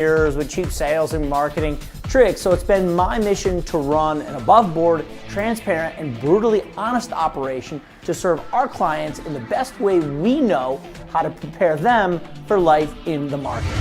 with cheap sales and marketing tricks. So it's been my mission to run an above board, transparent, and brutally honest operation to serve our clients in the best way we know how to prepare them for life in the markets.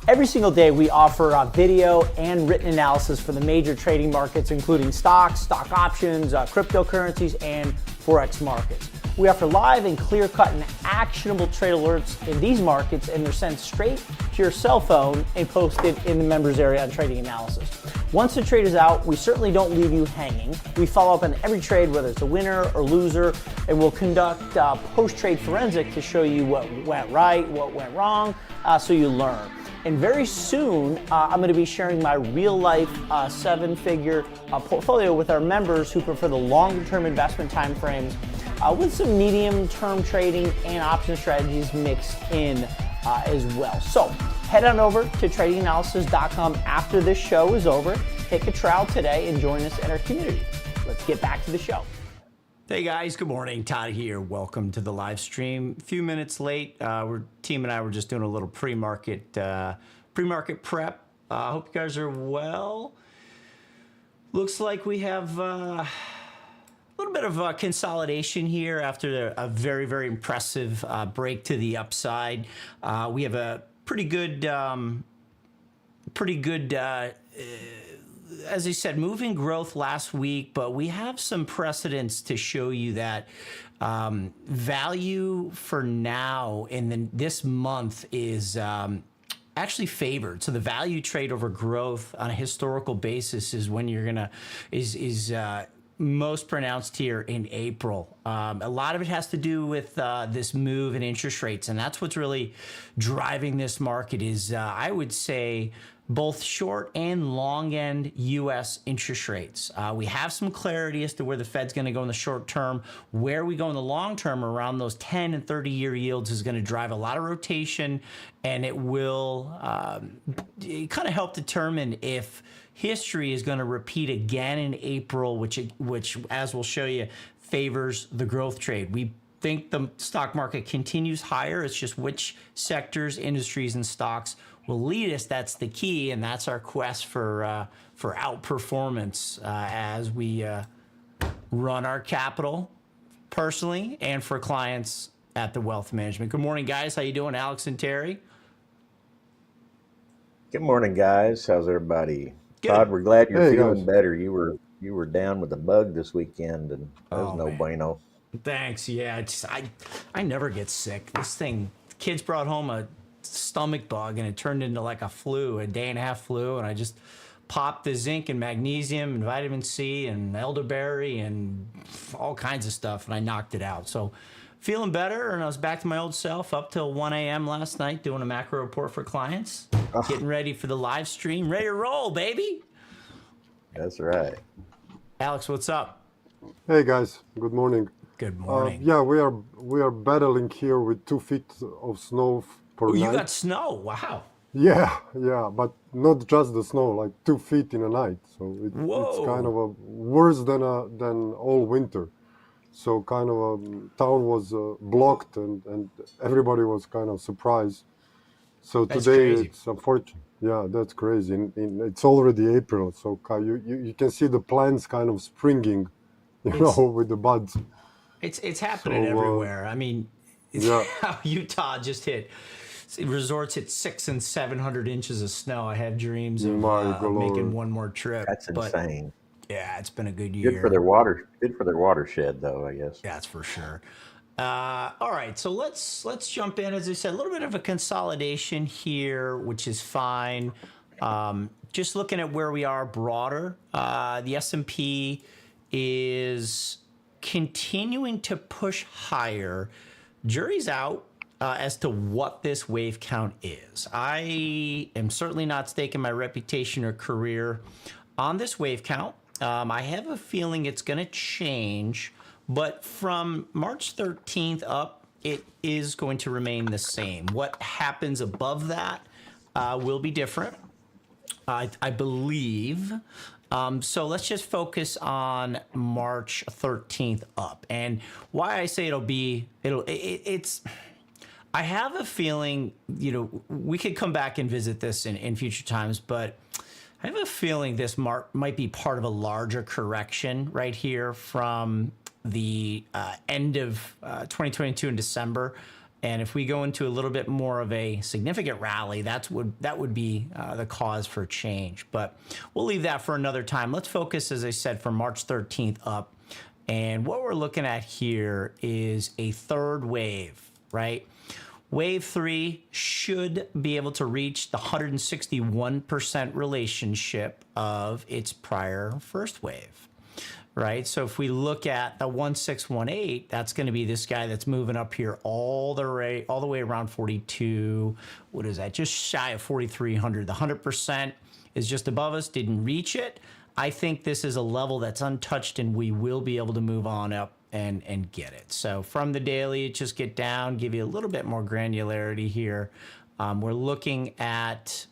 Every single day we offer video and written analysis for the major trading markets, including stocks, stock options, cryptocurrencies, and Forex markets. We offer live and clear-cut and actionable trade alerts in these markets, and they're sent straight to your cell phone and posted in the members area on trading analysis. Once the trade is out, we certainly don't leave you hanging. We follow up on every trade, whether it's a winner or loser, and we'll conduct post-trade forensic to show you what went right, what went wrong, so you learn. And very soon, I'm going to be sharing my real-life seven-figure portfolio with our members who prefer the longer-term investment time frames, with some medium-term trading and option strategies mixed in as well. So head on over to tradinganalysis.com after this show is over. Take a trial today and join us in our community. Let's get back to the show. Hey guys, good morning. Todd here. Welcome to the live stream. A few minutes late. Team and I were just doing a little pre-market prep. Hope you guys are well. Looks like we have a little bit of consolidation here after a very, very impressive break to the upside. We have a pretty good, as I said, moving growth last week, but we have some precedents to show you that value for now in this month is actually favored. So the value trade over growth on a historical basis is when you're gonna is most pronounced here in April. A lot of it has to do with this move in interest rates, and that's what's really driving this market is, I would say, both short and long end U.S. interest rates. We have some clarity as to where the Fed's going to go in the short term. Where we go in the long term around those 10 and 30-year yields is going to drive a lot of rotation, and it will kind of help determine if history is going to repeat again in April, which, as we'll show you, favors the growth trade. We think the stock market continues higher. It's just which sectors, industries, and stocks will lead us. That's the key, and that's our quest for outperformance as we run our capital personally and for clients at the Wealth Management. Good morning, guys. How you doing, Alex and Terry? Good morning, guys. How's everybody? Good. Todd, we're glad you're feeling better. You were down with a bug this weekend, and that was no man. bueno. Thanks. Yeah, I never get sick. This thing, kids brought home a stomach bug and it turned into like a flu, a day and a half flu, and I just popped the zinc and magnesium and vitamin C and elderberry and all kinds of stuff, and I knocked it out. So feeling better, and I was back to my old self up till 1 a.m. last night doing a macro report for clients, getting ready for the live stream, ready to roll, baby. That's right. Alex, what's up? Hey guys, good morning. Good morning. Yeah, we are battling here with 2 feet of snow per night. You got snow. Wow. Yeah, but not just the snow, like 2 feet in a night. So it's kind of a worse than all winter. So kind of town was blocked, and everybody was kind of surprised. So That's today crazy. it's unfortunate. Yeah, that's crazy. It's already April, so you can see the plants kind of springing, with the buds. It's happening everywhere. I mean, how Utah just hit. Resorts hit 600 and 700 inches of snow. I had dreams of making one more trip. That's insane. Yeah, it's been a good year. Good for their watershed, though, I guess. That's for sure. All right, so let's jump in. As I said, a little bit of a consolidation here, which is fine. Just looking at where we are broader, the S&P is continuing to push higher. Jury's out as to what this wave count is. I am certainly not staking my reputation or career on this wave count. I have a feeling it's going to change, but from March 13th up, it is going to remain the same. What happens above that will be different, I believe. So let's just focus on March 13th up. And why I say it's, I have a feeling, we could come back and visit this in future times, but I have a feeling this might be part of a larger correction right here from the end of 2022 in December. And if we go into a little bit more of a significant rally, that would be the cause for change. But we'll leave that for another time. Let's focus, as I said, from March 13th up. And what we're looking at here is a third wave, right? Wave 3 should be able to reach the 161% relationship of its prior first wave, right? So if we look at the 1618, that's going to be this guy that's moving up here all the way around 42. What is that? Just shy of 4,300. The 100% is just above us, didn't reach it. I think this is a level that's untouched, and we will be able to move on up and get it. So from the daily, just get down, give you a little bit more granularity here. We're looking at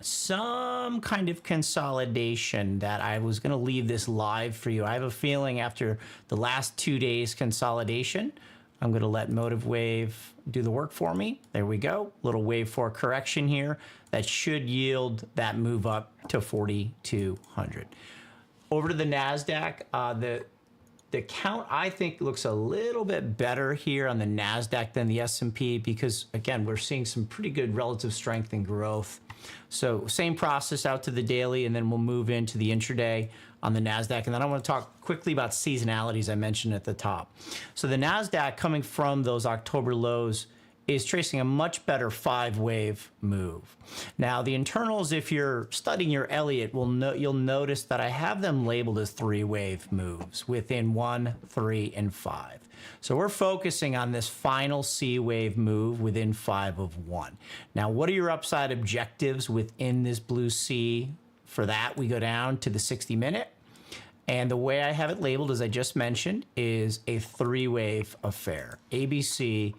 some kind of consolidation that I was going to leave this live for you. I have a feeling after the last 2 days consolidation, I'm going to let Motive Wave do the work for me. There we go. Little wave 4 correction here. That should yield that move up to 4,200. Over to the NASDAQ, the count, I think, looks a little bit better here on the NASDAQ than the S&P because, again, we're seeing some pretty good relative strength and growth. So same process out to the daily, and then we'll move into the intraday on the NASDAQ. And then I want to talk quickly about seasonalities I mentioned at the top. So the NASDAQ, coming from those October lows, is tracing a much better 5-wave move. Now, the internals, if you're studying your Elliott, you'll notice that I have them labeled as 3-wave moves within 1, 3, and 5. So we're focusing on this final C-wave move within 5 of 1. Now, what are your upside objectives within this blue C? For that, we go down to the 60-minute. And the way I have it labeled, as I just mentioned, is a 3-wave affair. ABC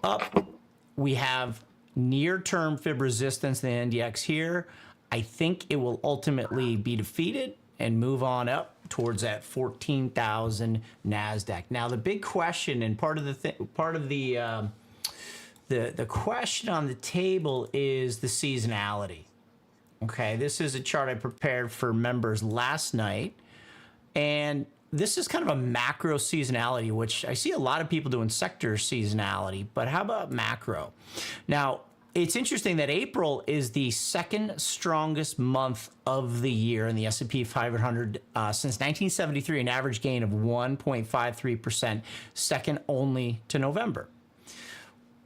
up. We have near-term fib resistance in the NDX here. I think it will ultimately be defeated and move on up towards that 14,000 NASDAQ. Now, the big question and part of the question on the table is the seasonality. Okay, this is a chart I prepared for members last night. And this is kind of a macro seasonality, which I see a lot of people doing sector seasonality, but how about macro? Now, it's interesting that April is the second strongest month of the year in the S&P 500 since 1973, an average gain of 1.53%, second only to November.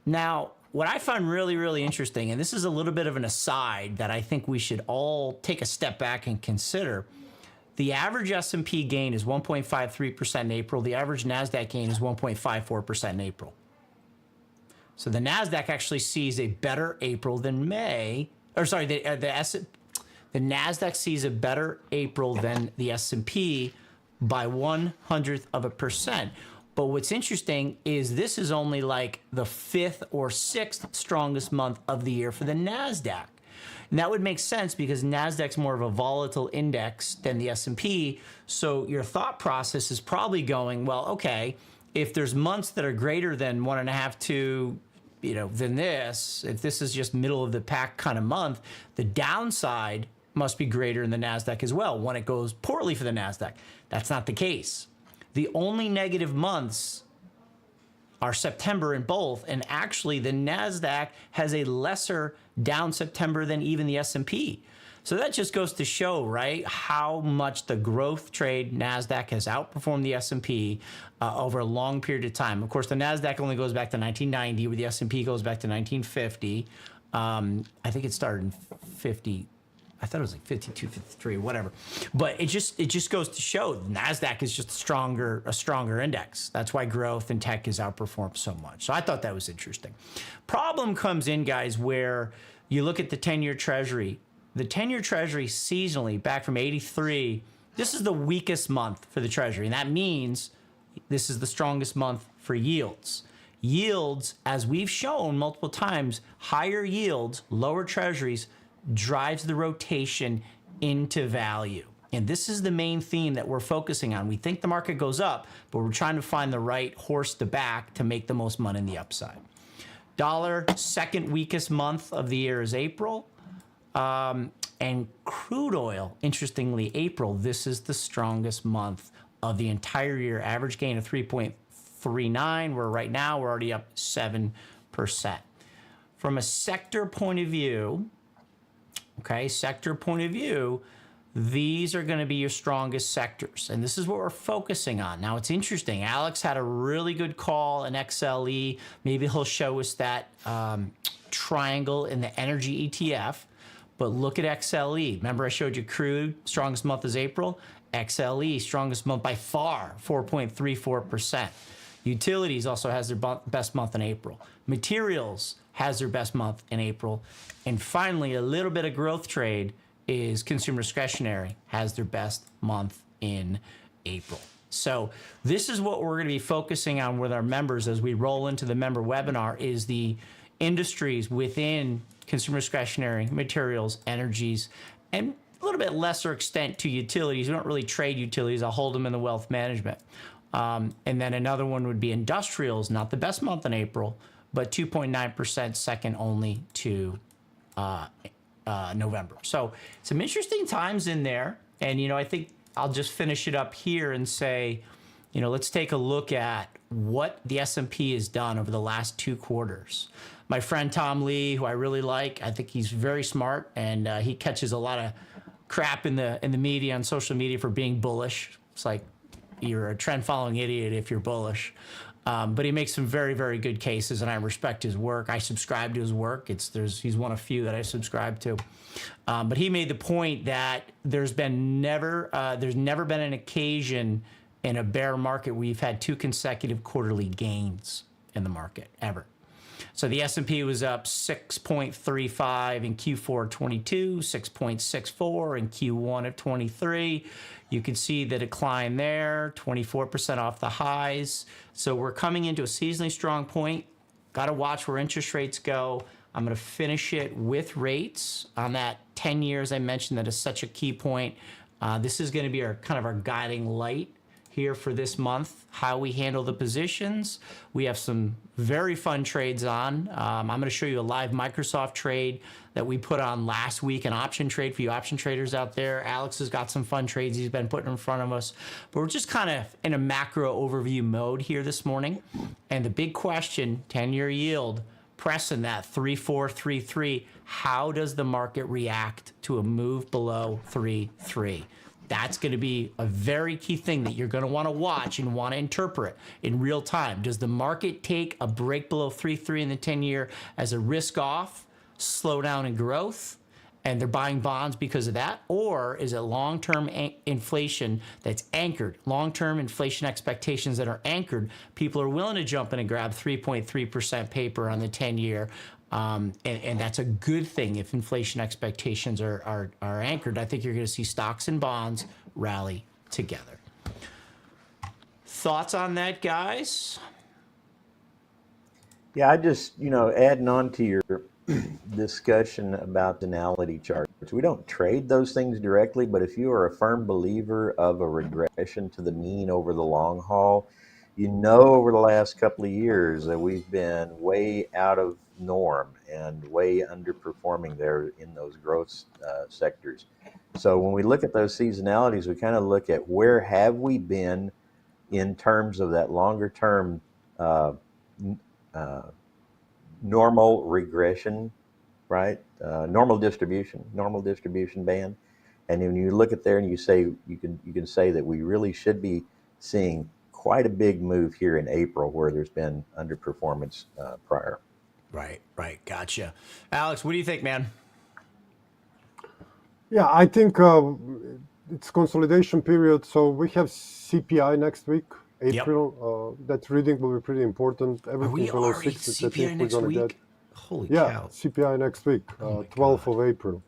Now, what I find really, really interesting, and this is a little bit of an aside that I think we should all take a step back and consider. The average S&P gain is 1.53% in April. The average NASDAQ gain is 1.54% in April. So the NASDAQ actually sees a better April than May. Or sorry, the NASDAQ sees a better April than the S&P by 0.01%. But what's interesting is this is only like the 5th or 6th strongest month of the year for the NASDAQ. And that would make sense because NASDAQ's more of a volatile index than the S&P. So your thought process is probably going, well, okay, if there's months that are greater than 1.5 to, than this, if this is just middle of the pack kind of month, the downside must be greater in the NASDAQ as well when it goes poorly for the NASDAQ. That's not the case. The only negative months are September in both, and actually the NASDAQ has a lesser down September than even the S&P. So that just goes to show, right, how much the growth trade NASDAQ has outperformed the S&P over a long period of time. Of course, the NASDAQ only goes back to 1990, where the S&P goes back to 1950. I think it started in 50. I thought it was like 52, 53, whatever. But it just goes to show NASDAQ is just a stronger index. That's why growth and tech has outperformed so much. So I thought that was interesting. Problem comes in, guys, where you look at the 10-year Treasury. The 10-year Treasury seasonally, back from 83, this is the weakest month for the Treasury. And that means this is the strongest month for yields. Yields, as we've shown multiple times, higher yields, lower Treasuries, drives the rotation into value. And this is the main theme that we're focusing on. We think the market goes up, but we're trying to find the right horse to back to make the most money in the upside. Dollar, second weakest month of the year is April. And crude oil, interestingly, April, this is the strongest month of the entire year. Average gain of 3.39, where right now we're already up 7%. From a sector point of view, these are going to be your strongest sectors. And this is what we're focusing on. Now, it's interesting. Alex had a really good call in XLE. Maybe he'll show us that triangle in the energy ETF. But look at XLE. Remember I showed you crude, strongest month is April. XLE, strongest month by far, 4.34%. Utilities also has their best month in April. Materials has their best month in April. And finally, a little bit of growth trade is consumer discretionary, has their best month in April. So this is what we're going to be focusing on with our members as we roll into the member webinar, is the industries within consumer discretionary, materials, energies, and a little bit lesser extent to utilities. We don't really trade utilities. I'll hold them in the wealth management. And then another one would be industrials, not the best month in April, but 2.9%, second only to November. So some interesting times in there. And, you know, I think I'll just finish it up here and say, you know, let's take a look at what the S&P has done over the last 2 quarters. My friend Tom Lee, who I really like, I think he's very smart, and he catches a lot of crap in the media, on social media, for being bullish. It's like you're a trend-following idiot if you're bullish. But he makes some very, very good cases, and I respect his work. I subscribe to his work. He's one of few that I subscribe to. But he made the point that there's never been an occasion in a bear market where you've had 2 consecutive quarterly gains in the market, ever. So the S&P was up 6.35 in Q4 22, 6.64 in Q1 of 23. You can see the decline there, 24% off the highs. So we're coming into a seasonally strong point. Got to watch where interest rates go. I'm going to finish it with rates on that 10 years I mentioned. That is such a key point. This is going to be our guiding light here for this month, how we handle the positions. We have some very fun trades on. I'm going to show you a live Microsoft trade that we put on last week, an option trade for you option traders out there. Alex has got some fun trades he's been putting in front of us. But we're just kind of in a macro overview mode here this morning. And the big question, 10-year yield, pressing that 3.433. How does the market react to a move below 3.3? That's going to be a very key thing that you're going to want to watch and want to interpret in real time. Does the market take a break below 3.3 in the 10-year as a risk off, slowdown in growth, and they're buying bonds because of that? Or is it long-term inflation that's anchored, long-term inflation expectations that are anchored? People are willing to jump in and grab 3.3% paper on the 10-year. And that's a good thing if inflation expectations are anchored. I think you're going to see stocks and bonds rally together. Thoughts on that, guys? Yeah, I just, adding on to your discussion about tonality charts. We don't trade those things directly, but if you are a firm believer of a regression to the mean over the long haul, over the last couple of years that we've been way out of norm and way underperforming there in those growth sectors. So when we look at those seasonalities, we kind of look at where have we been in terms of that longer term normal regression, right? Normal distribution band. And when you look at there and you say, you can say that we really should be seeing quite a big move here in April where there's been underperformance prior. Right. Gotcha. Alex, what do you think, man? Yeah, I think it's consolidation period. So we have CPI next week, April. That reading will be pretty important. Everything below 6, I think we're going to get. Holy cow. CPI next week, 12th of April.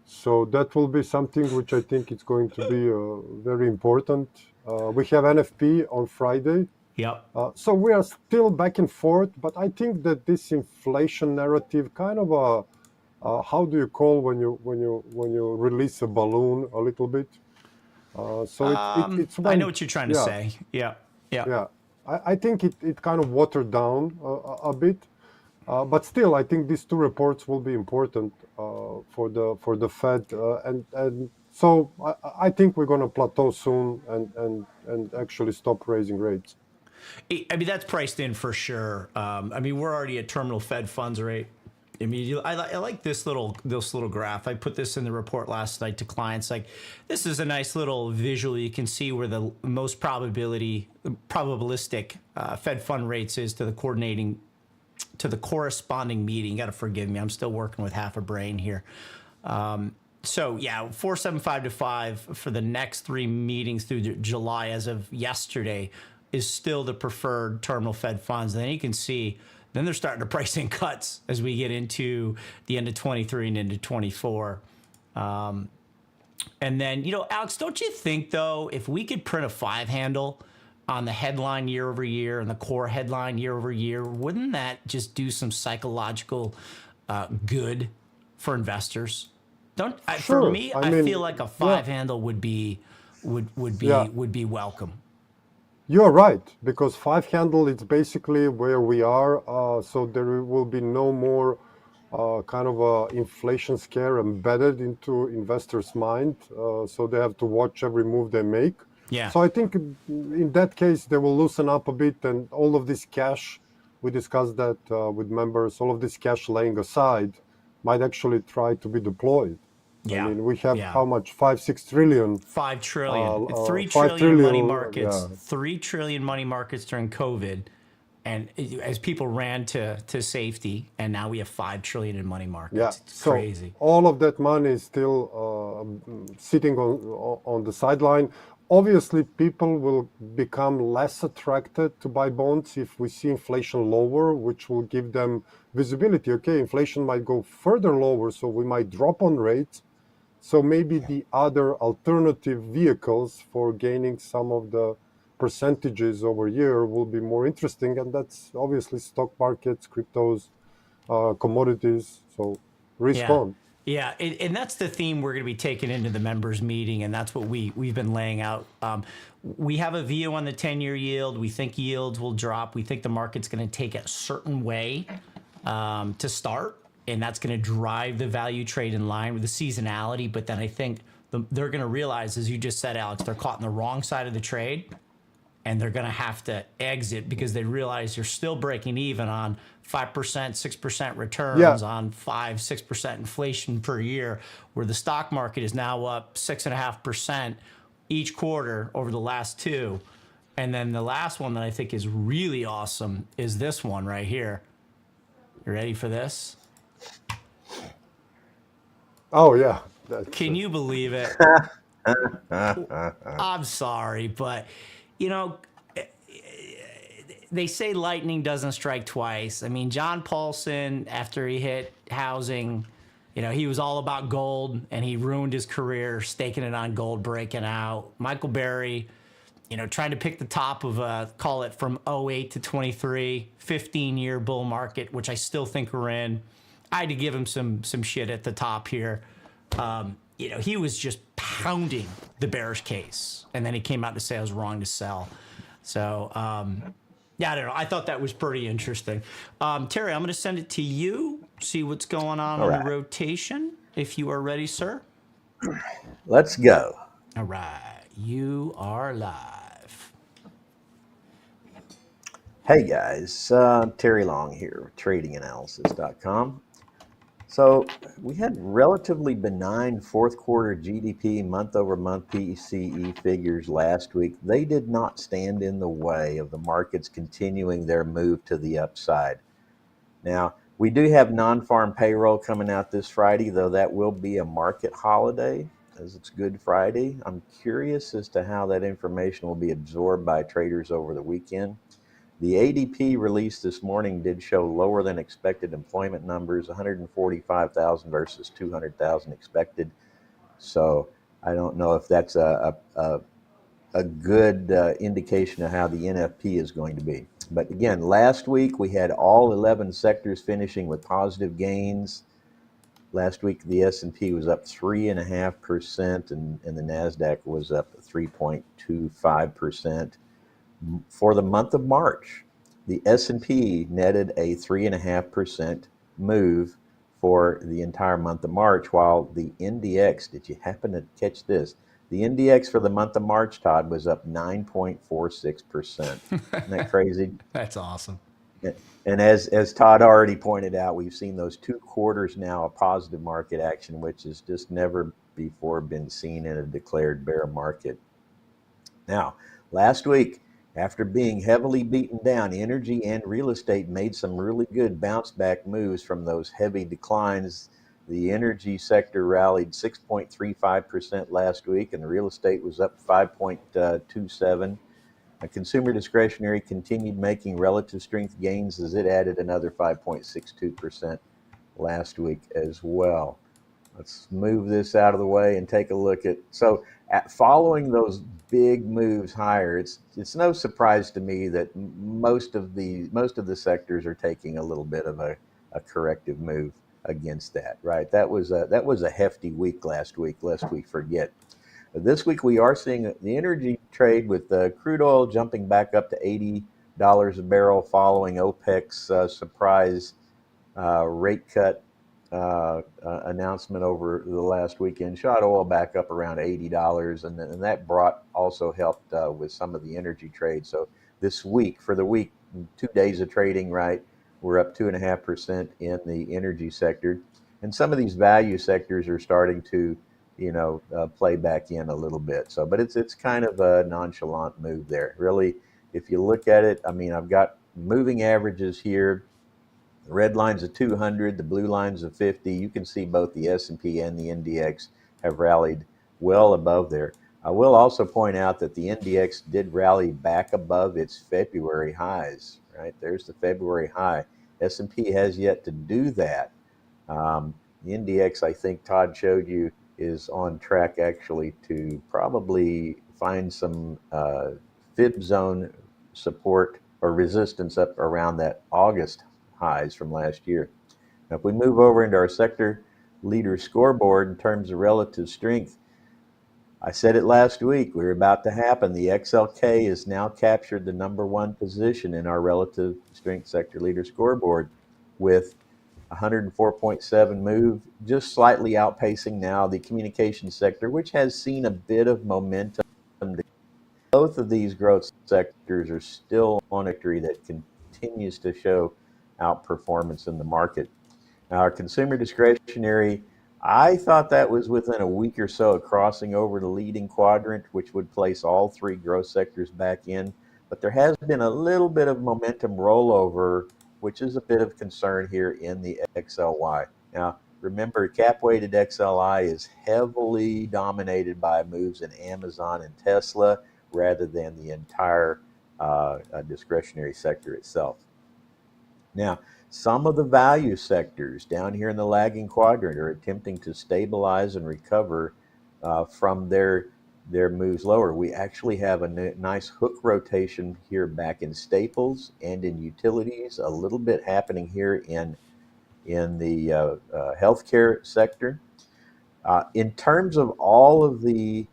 So that will be something which I think is going to be very important. We have NFP on Friday. Yep. So we are still back and forth, but I think that this inflation narrative kind of how do you call when you release a balloon a little bit? It's I know what you're trying to say. Yeah. I think it kind of watered down a bit. But still, I think these two reports will be important for the Fed, and so I think we're going to plateau soon and actually stop raising rates. I mean, that's priced in for sure. I mean, we're already at terminal Fed funds rate. I mean, I like this little graph. I put this in the report last night to clients. Like, this is a nice little visual. You can see where the most probabilistic Fed fund rates is to the corresponding meeting. You got to forgive me. I'm still working with half a brain here. So yeah, 4.75 to 5 for the next 3 meetings through July as of yesterday is still the preferred terminal Fed funds. And then you can see, then they're starting to price in cuts as we get into the end of 23 and into 24. And then, you know, Alex, don't you think, though, if we could print a 5 handle on the headline year over year and the core headline year over year, wouldn't that just do some psychological good for investors? Sure. For me, I feel like a 5 handle would be welcome. You're right, because 5 handle is basically where we are. So there will be no more kind of a inflation scare embedded into investors' mind. So they have to watch every move they make. Yeah. So I think in that case, they will loosen up a bit, and all of this cash, we discussed that with members, all of this cash laying aside might actually try to be deployed. Yeah. I mean, we have how much? 5-6 trillion. 5 trillion. 3 5 trillion money trillion, markets. yeah. 3 trillion money markets during COVID, and as people ran to safety, and now we have 5 trillion in money markets. Yeah, It's so crazy. all of that money is still sitting on the sideline. Obviously, people will become less attracted to buy bonds if we see inflation lower, which will give them visibility. Okay, inflation might go further lower, so we might drop on rates. So maybe the other alternative vehicles for gaining some of the percentages over year will be more interesting, and that's obviously stock markets, cryptos, commodities. So risk on. Yeah, and that's the theme we're going to be taking into the members meeting, and that's what we've been laying out. We have a view on the 10-year yield. We think yields will drop. We think the market's going to take a certain way to start, and that's going to drive the value trade in line with the seasonality. But then I think they're going to realize, as you just said, Alex, they're caught on the wrong side of the trade, and they're going to have to exit because they realize you're still breaking even on 5%, 6% returns on 5-6% inflation per year, where the stock market is now up 6.5% each quarter over the last 2. And then the last one that I think is really awesome is this one right here. You ready for this? Oh, yeah. Can you believe it? I'm sorry, but, you know, they say lightning doesn't strike twice. I mean, John Paulson, after he hit housing, you know, he was all about gold, and he ruined his career staking it on gold, breaking out. Michael Berry, you know, trying to pick the top of call it from 08 to 23, 15-year bull market, which I still think we're in. I had to give him some shit at the top here. You know, he was just pounding the bearish case, and then he came out to say I was wrong to sell. So, yeah, I don't know. I thought that was pretty interesting. Terry, I'm going to send it to you, see what's going on the rotation, if you are ready, sir. Let's go. All right. You are live. Hey, guys. Terry Long here, tradinganalysis.com. So we had relatively benign fourth quarter GDP month-over-month PCE figures last week. They did not stand in the way of the markets continuing their move to the upside. Now, we do have non-farm payroll coming out this Friday, though that will be a market holiday as it's Good Friday. I'm curious as to how that information will be absorbed by traders over the weekend. The ADP release this morning did show lower than expected employment numbers, 145,000 versus 200,000 expected. So I don't know if that's a good indication of how the NFP is going to be. But again, last week we had all 11 sectors finishing with positive gains. Last week the S&P was up 3.5% and the NASDAQ was up 3.25%. For the month of March, the S&P netted a 3.5% move for the entire month of March, while the NDX, did you happen to catch this? The NDX for the month of March, Todd, was up 9.46%. Isn't that crazy? That's awesome. And as Todd already pointed out, we've seen those 2 quarters now of positive market action, which has just never before been seen in a declared bear market. Now, last week, after being heavily beaten down, energy and real estate made some really good bounce back moves from those heavy declines. The energy sector rallied 6.35% last week, and the real estate was up 5.27. Consumer discretionary continued making relative strength gains as it added another 5.62% last week as well. Let's move this out of the way and take a look at, so following those big moves higher, it's no surprise to me that most of the sectors are taking a little bit of a corrective move against that, right? That was a hefty week last week, lest we forget. This week we are seeing the energy trade with crude oil jumping back up to $80 a barrel following OPEC's surprise rate cut announcement over the last weekend. Shot oil back up around $80, and that also helped with some of the energy trade. So this week, for the week, 2 days of trading, right, we're up 2.5% in the energy sector, and some of these value sectors are starting to play back in a little bit. So, but it's kind of a nonchalant move there. Really, if you look at it, I mean, I've got moving averages here. The red line's a 200, the blue line's a 50. You can see both the S&P and the NDX have rallied well above there. I will also point out that the NDX did rally back above its February highs, right? There's the February high. S&P has yet to do that. The NDX, I think Todd showed you, is on track actually to probably find some fib zone support or resistance up around that August highs from last year. Now, if we move over into our sector leader scoreboard in terms of relative strength, I said it last week, we were about to happen. The XLK has now captured the #1 position in our relative strength sector leader scoreboard with 104.7 move, just slightly outpacing now the communication sector, which has seen a bit of momentum. Both of these growth sectors are still on a trajectory that continues to show outperformance in the market. Now, our consumer discretionary, I thought that was within a week or so of crossing over the leading quadrant, which would place all 3 growth sectors back in. But there has been a little bit of momentum rollover, which is a bit of concern here in the XLY. Now, remember, cap-weighted XLI is heavily dominated by moves in Amazon and Tesla rather than the entire discretionary sector itself. Now, some of the value sectors down here in the lagging quadrant are attempting to stabilize and recover from their moves lower. We actually have a nice hook rotation here back in staples and in utilities, a little bit happening here in the healthcare sector. In terms of all of the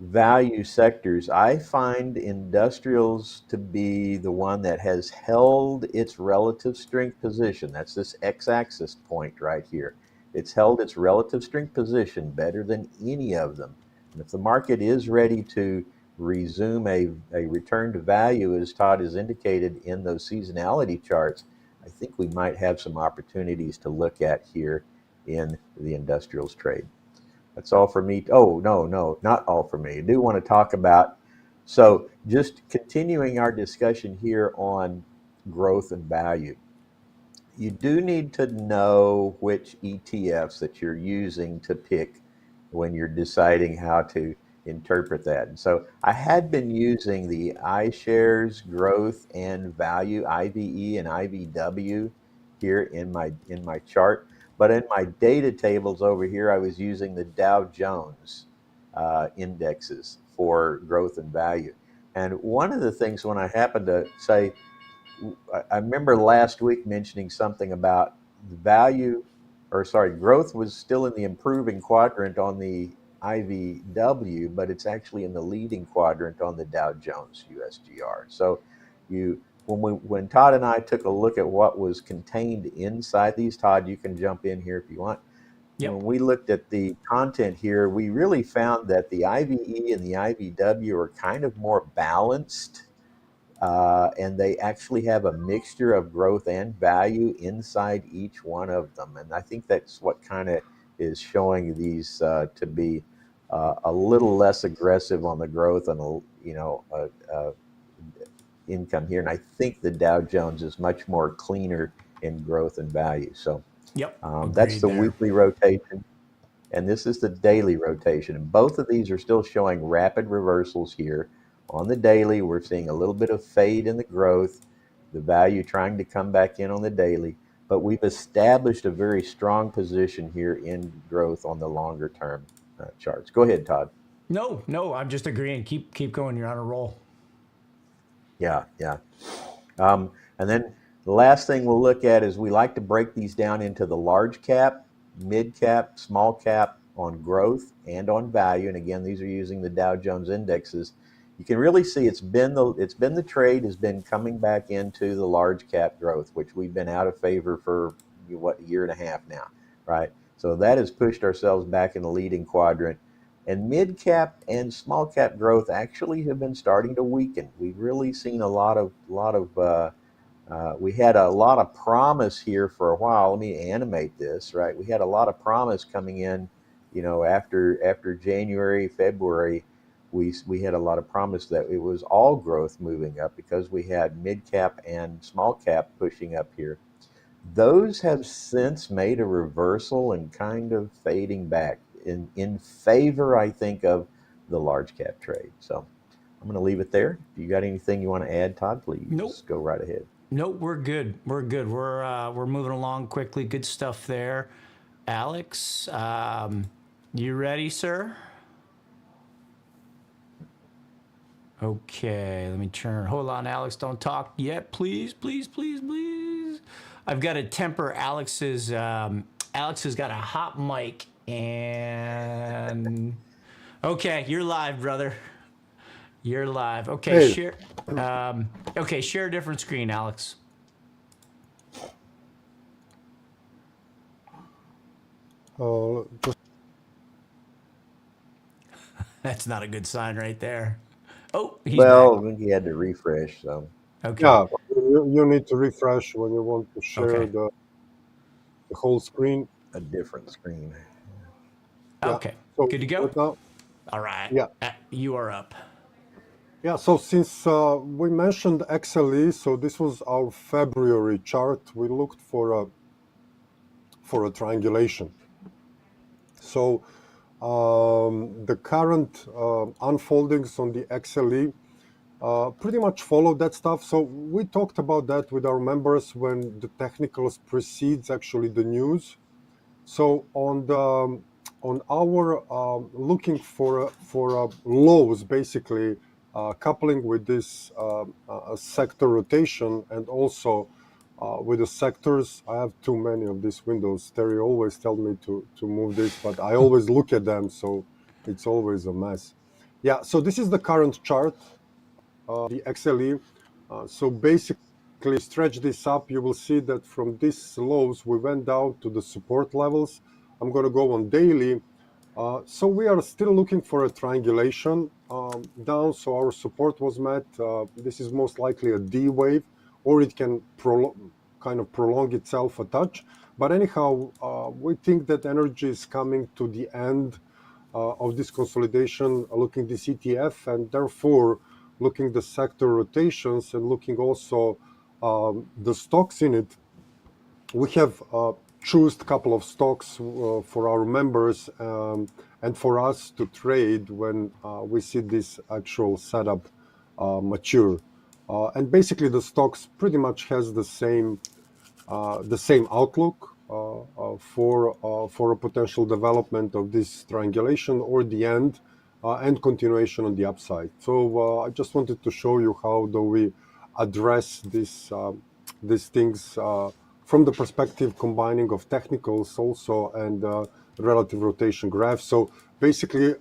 value sectors, I find industrials to be the one that has held its relative strength position. That's this x-axis point right here. It's held its relative strength position better than any of them. And if the market is ready to resume a return to value, as Todd has indicated in those seasonality charts, I think we might have some opportunities to look at here in the industrials trade. That's all for me. Oh, no, not all for me. I do want to talk about, so just continuing our discussion here on growth and value. You do need to know which ETFs that you're using to pick when you're deciding how to interpret that. And so I had been using the iShares Growth and Value, IVE and IVW here in my chart. But in my data tables over here, I was using the Dow Jones indexes for growth and value. And one of the things when I happened to say, I remember last week mentioning something about growth was still in the improving quadrant on the IVW, but it's actually in the leading quadrant on the Dow Jones USGR. So when Todd and I took a look at what was contained inside these, Todd, you can jump in here if you want. Yep. When we looked at the content here, we really found that the IVE and the IVW are kind of more balanced, and they actually have a mixture of growth and value inside each one of them. And I think that's what kind of is showing these to be a little less aggressive on the growth and income here. And I think the Dow Jones is much more cleaner in growth and value. So Yep. that's the Agreed there. weekly rotation. And this is the daily rotation. And both of these are still showing rapid reversals here. On the daily, we're seeing a little bit of fade in the growth, the value trying to come back in on the daily. But we've established a very strong position here in growth on the longer term charts. Go ahead, Todd. No, I'm just agreeing. Keep going. You're on a roll. Yeah. And then the last thing we'll look at is we like to break these down into the large cap, mid cap, small cap on growth and on value. And again, these are using the Dow Jones indexes. You can really see it's been the trade has been coming back into the large cap growth, which we've been out of favor for a year and a half now, right? So that has pushed ourselves back in the leading quadrant. And mid cap and small cap growth actually have been starting to weaken. We've really seen a lot of we had a lot of promise here for a while. Let me animate this, right? We had a lot of promise coming in, after January, February, we had a lot of promise that it was all growth moving up because we had mid cap and small cap pushing up here. Those have since made a reversal and kind of fading back in favor, I think, of the large cap trade. So I'm going to leave it there. If you got anything you want to add, Todd, please go right ahead. Nope, we're good. We're moving along quickly. Good stuff there. Alex, you ready, sir? Okay, let me turn. Hold on, Alex. Don't talk yet, please. I've got to temper Alex's. Alex has got a hot mic, and okay, you're live, brother. You're live. Okay, Hey. share. Share a different screen, Alex. Just That's not a good sign right there. Oh, he's Well, back. he had to refresh, so. Okay. yeah, you need to refresh when you want to share Okay. the whole screen. A different screen. Yeah. Okay. So Good to go. right now, All right. Yeah. You are up. yeah. So since we mentioned XLE, so this was our February chart. We looked for a triangulation. So the current unfoldings on the XLE pretty much follow that stuff. So we talked about that with our members when the technicals precedes actually the news. So on our looking for lows, basically coupling with this sector rotation and also with the sectors. I have too many of these windows. Terry always tells me to move this, but I always look at them, so it's always a mess. Yeah, so this is the current chart, the XLE. So basically, stretch this up, you will see that from these lows, we went down to the support levels. I'm going to go on daily. So we are still looking for a triangulation down. So our support was met. This is most likely a D wave, or it can kind of prolong itself a touch. But anyhow, we think that energy is coming to the end of this consolidation, looking this ETF, and therefore looking the sector rotations and looking also the stocks in it. We have chosen a couple of stocks for our members and for us to trade when we see this actual setup mature. And basically, the stocks pretty much has the same outlook for a potential development of this triangulation or the end and continuation on the upside. So I just wanted to show you how do we address these things from the perspective combining of technicals also and relative rotation graphs. So basically,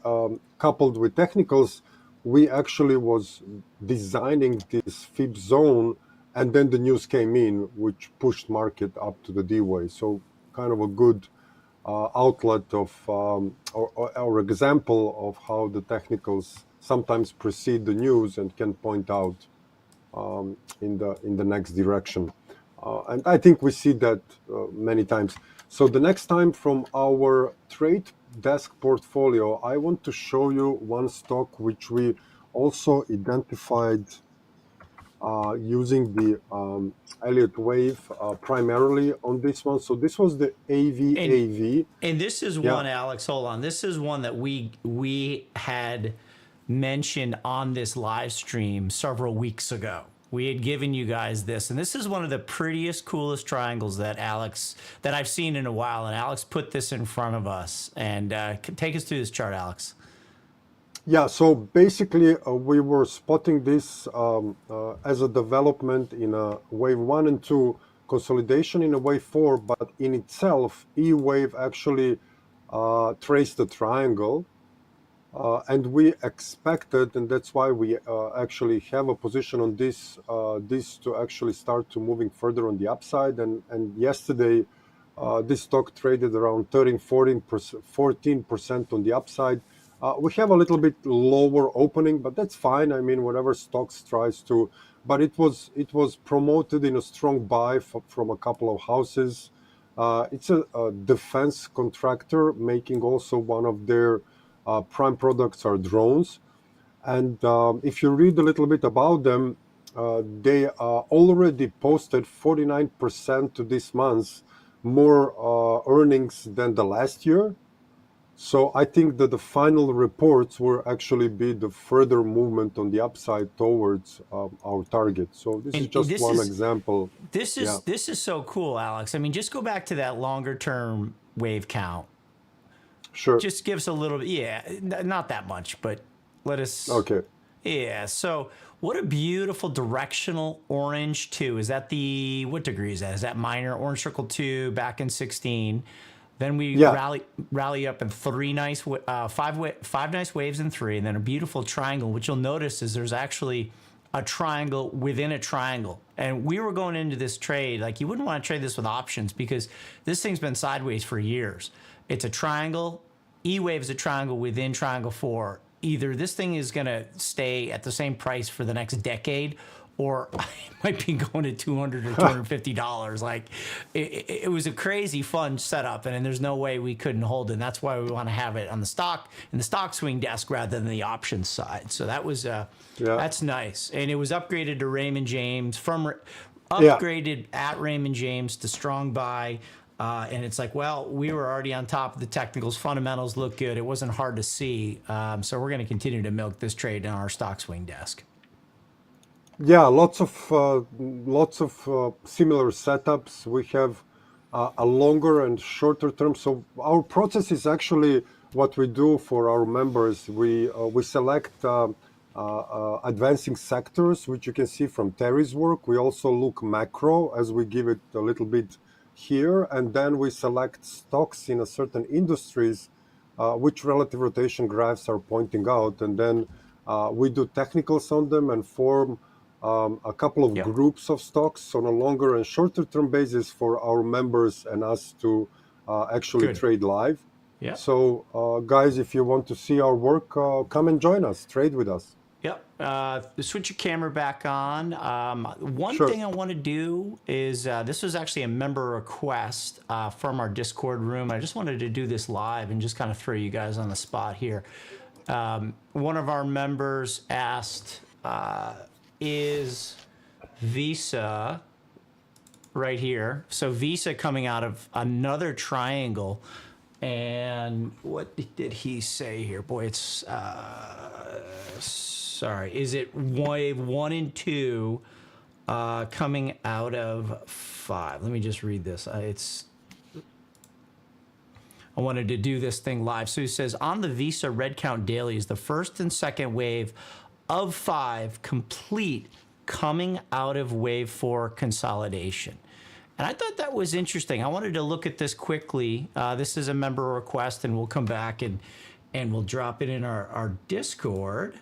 coupled with technicals, we actually was designing this fib zone and then the news came in, which pushed market up to the D wave. So kind of a good outlet of or example of how the technicals sometimes precede the news and can point out in the next direction. And I think we see that many times. So the next time from our trade desk portfolio, I want to show you one stock which we also identified using the Elliott Wave primarily on this one. So this was the AVAV. And this is one, Alex, hold on. This is one that we had mentioned on this live stream several weeks ago. We had given you guys this, and this is one of the prettiest, coolest triangles that I've seen in a while. And Alex put this in front of us. And take us through this chart, Alex. Yeah, so basically we were spotting this as a development in a wave 1 and 2, consolidation in a wave 4, but in itself, E wave actually traced the triangle. And we expected, and that's why we actually have a position on this to actually start to moving further on the upside. And yesterday, this stock traded around 14% on the upside. We have a little bit lower opening, but that's fine. I mean, whatever stocks tries to, but it was promoted in a strong buy from a couple of houses. It's a defense contractor making also one of their prime products are drones. And if you read a little bit about them, they already posted 49% to this month more earnings than the last year. So I think that the final reports will actually be the further movement on the upside towards our target. So this is just one example. This is so cool, Alex. I mean, just go back to that longer term wave count. Sure. Just give us a little bit, not that much, but let us. Okay. Yeah. So what a beautiful directional orange 2. Is that what degree is that? Is that minor orange circle 2 back in 16? Then we rally up in five nice waves in 3, and then a beautiful triangle. What you'll notice is there's actually a triangle within a triangle. And we were going into this trade, like you wouldn't want to trade this with options because this thing's been sideways for years. It's a triangle. E-wave is a triangle within triangle 4. Either this thing is going to stay at the same price for the next decade, or it might be going to $200 or $250. Like it was a crazy fun setup, and there's no way we couldn't hold it. And that's why we want to have it on the stock swing desk rather than the options side. So that was that's nice, and it was upgraded to Raymond James upgraded at Raymond James to strong buy. And it's like, well, we were already on top of the technicals. Fundamentals look good. It wasn't hard to see. So we're going to continue to milk this trade on our stock swing desk. Yeah, lots of similar setups. We have a longer and shorter term. So our process is actually what we do for our members. We select advancing sectors, which you can see from Terry's work. We also look macro as we give it a little bit here, and then we select stocks in a certain industries, which relative rotation graphs are pointing out, and then we do technicals on them and form a couple of groups of stocks on a longer and shorter term basis for our members and us to actually trade live. Yeah. So guys, if you want to see our work, come and join us, trade with us. Yep. Switch your camera back on. One thing I want to do is this was actually a member request from our Discord room. I just wanted to do this live and just kind of throw you guys on the spot here. One of our members asked, is Visa right here? So Visa coming out of another triangle. And what did he say here? Boy, it's... sorry, is it wave 1 and 2 coming out of 5? Let me just read this. I wanted to do this thing live. So he says, on the Visa red count daily is the first and second wave of 5 complete coming out of wave 4 consolidation. And I thought that was interesting. I wanted to look at this quickly. This is a member request, and we'll come back and we'll drop it in our Discord.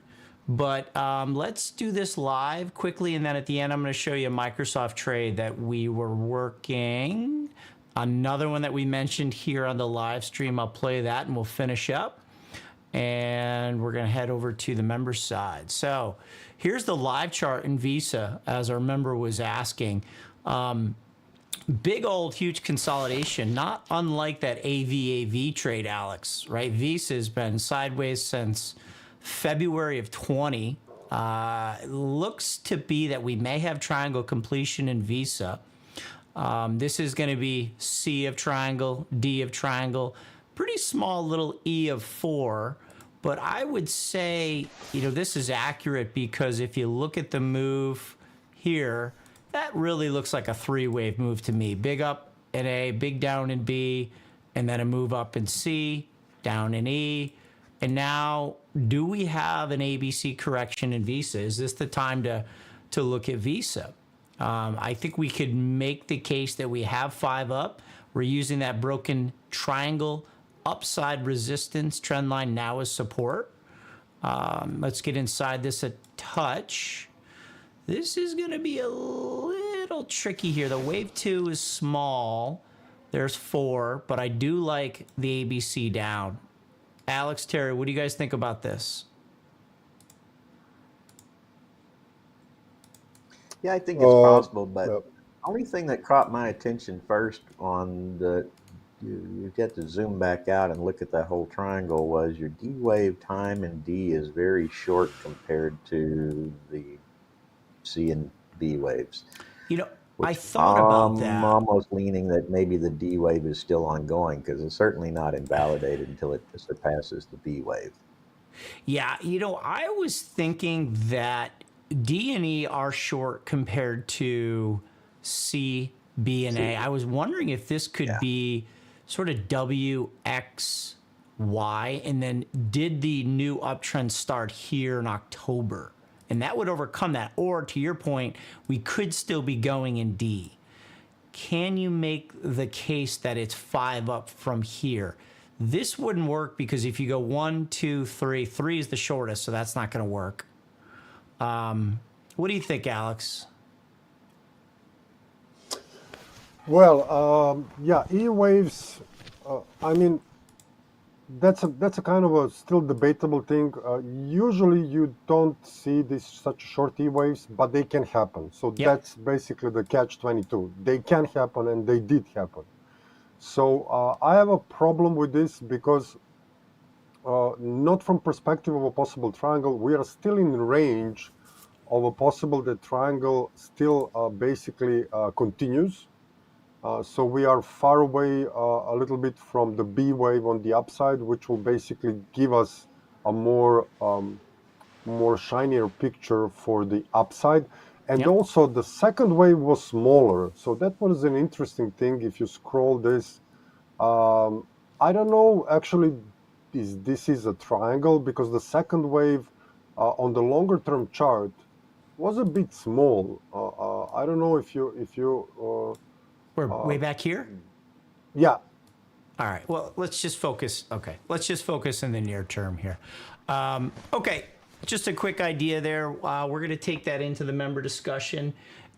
But let's do this live quickly, and then at the end, I'm going to show you a Microsoft trade that we were working. Another one that we mentioned here on the live stream. I'll play that, and we'll finish up. And we're going to head over to the member side. So here's the live chart in Visa, as our member was asking. Big old huge consolidation, not unlike that AVAV trade, Alex, right? Visa has been sideways since February of 20. Looks to be that we may have triangle completion in Visa. This is going to be C of triangle, D of triangle, pretty small little E of 4. But I would say, you know, this is accurate because if you look at the move here, that really looks like a 3-wave move to me. Big up in A, big down in B, and then a move up in C, down in E. And now, do we have an ABC correction in Visa? Is this the time to look at Visa? I think we could make the case that we have 5 up. We're using that broken triangle upside resistance trend line now as support. Let's get inside this a touch. This is going to be a little tricky here. The wave 2 is small. There's 4, but I do like the ABC down. Alex, Terry, what do you guys think about this? Yeah, I think it's possible, but the only thing that caught my attention first on the, you get to zoom back out and look at that whole triangle, was your D wave time in D is very short compared to the C and B waves. You know, I thought about that. I'm almost leaning that maybe the D wave is still ongoing because it's certainly not invalidated until it surpasses the B wave. Yeah, you know, I was thinking that D and E are short compared to C, B, and A. I was wondering if this could be sort of W, X, Y, and then did the new uptrend start here in October? And that would overcome that. Or to your point, we could still be going in D. Can you make the case that it's 5 up from here? This wouldn't work because if you go 1, 2, 3, 3 is the shortest, so that's not going to work. What do you think, Alex? Well, yeah, E waves. I mean, that's a kind of a still debatable thing. Usually, you don't see these such short E waves, but they can happen. So that's basically the catch-22. They can happen, and they did happen. So I have a problem with this because not from perspective of a possible triangle, we are still in range of a possible that triangle still basically continues. So we are far away a little bit from the B wave on the upside, which will basically give us a more shinier picture for the upside. And also the second wave was smaller. So that was an interesting thing. If you scroll this, I don't know actually this is a triangle because the second wave on the longer term chart was a bit small. I don't know if you we're way back here? Yeah. All right. Well, let's just focus. Okay. Let's just focus in the near term here. Okay. Just a quick idea there. We're going to take that into the member discussion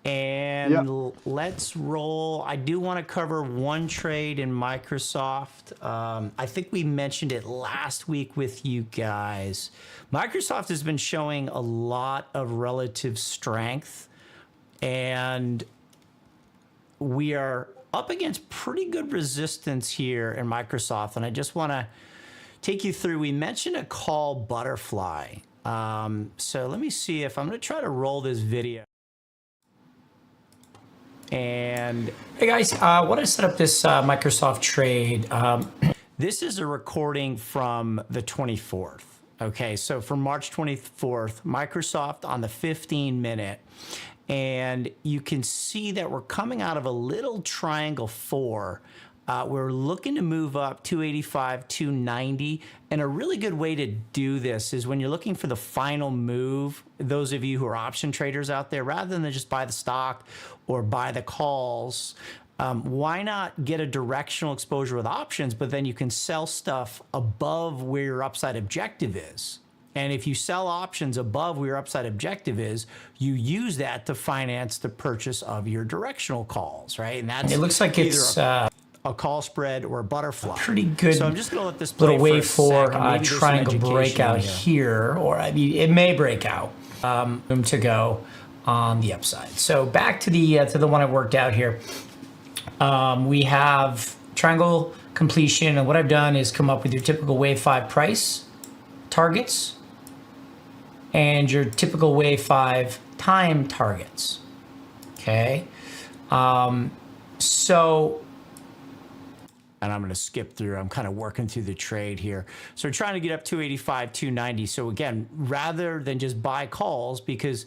and let's roll. I do want to cover one trade in Microsoft. I think we mentioned it last week with you guys. Microsoft has been showing a lot of relative strength and we are up against pretty good resistance here in Microsoft. And I just want to take you through. We mentioned a call butterfly. So let me see if I'm going to try to roll this video. And hey guys, I want to set up this Microsoft trade. This is a recording from the 24th. Okay, so from March 24th, Microsoft on the 15-minute. And you can see that we're coming out of a little triangle 4. We're looking to move up 285, 290. And a really good way to do this is when you're looking for the final move, those of you who are option traders out there, rather than just buy the stock or buy the calls, why not get a directional exposure with options, but then you can sell stuff above where your upside objective is. And if you sell options above where your upside objective is, you use that to finance the purchase of your directional calls, right? And that's it looks like it's a call spread or a butterfly. pretty good. So I'm just going to let this play little for a wave four second. Maybe there's some triangle education breakout in here. here, or I mean, it may break out. Room to go on the upside. So back to the one I worked out here. We have triangle completion, and what I've done is come up with your typical wave 5 price targets and your typical wave 5 time targets. Okay, so. And I'm going to skip through. I'm kind of working through the trade here. So we're trying to get up 285, 290. So again, rather than just buy calls, because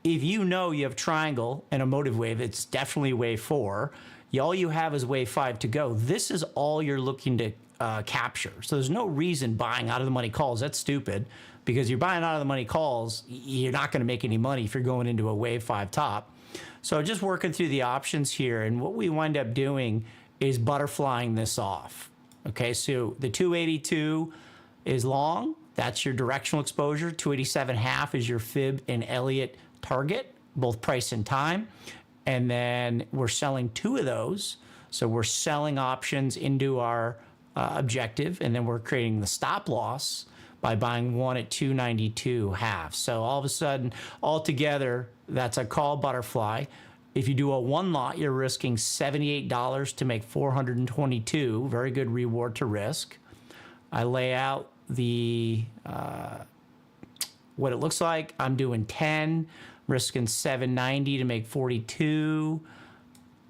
if you know you have triangle and a motive wave, it's definitely wave 4. All you have is wave 5 to go. This is all you're looking to capture. So there's no reason buying out of the money calls. That's stupid, because you're buying out of the money calls. You're not going to make any money if you're going into a wave 5 top. So just working through the options here. And what we wind up doing is butterflying this off. Okay, so the 282 is long. That's your directional exposure. 287.5 is your fib and Elliott target, both price and time. And then we're selling 2 of those. So we're selling options into our objective, and then we're creating the stop loss by buying 1 at 292.5. So all of a sudden, altogether, that's a call butterfly. If you do a 1 lot, you're risking $78 to make $422. Very good reward to risk. I lay out the what it looks like. I'm doing 10, risking $790 to make 42.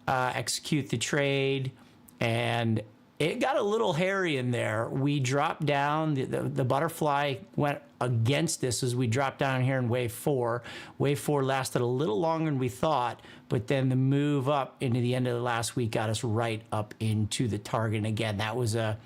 Execute the trade, and it got a little hairy in there. We dropped down. The butterfly went against this as we dropped down here in wave 4. Wave 4 lasted a little longer than we thought, but then the move up into the end of the last week got us right up into the target. And again, that was a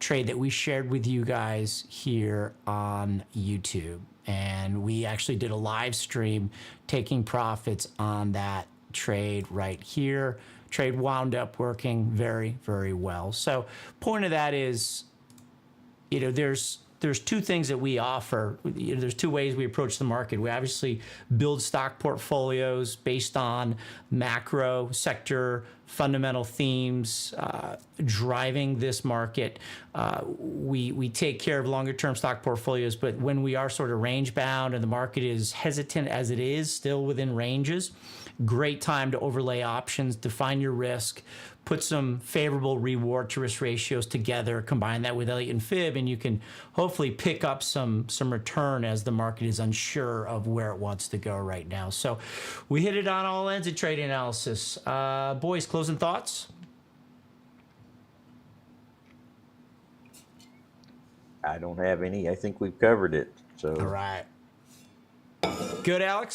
trade that we shared with you guys here on YouTube. And we actually did a live stream taking profits on that trade right here. Trade wound up working very, very well. So point of that is, there's 2 things that we offer. There's 2 ways we approach the market. We obviously build stock portfolios based on macro sector fundamental themes driving this market. We take care of longer term stock portfolios, but when we are sort of range bound and the market is hesitant as it is, still within ranges, great time to overlay options, define your risk, put some favorable reward to risk ratios together, combine that with Elliott and Fib, and you can hopefully pick up some return as the market is unsure of where it wants to go right now. So we hit it on all ends of trading analysis. Boys, closing thoughts? I don't have any. I think we've covered it. So All right. Good, Alex?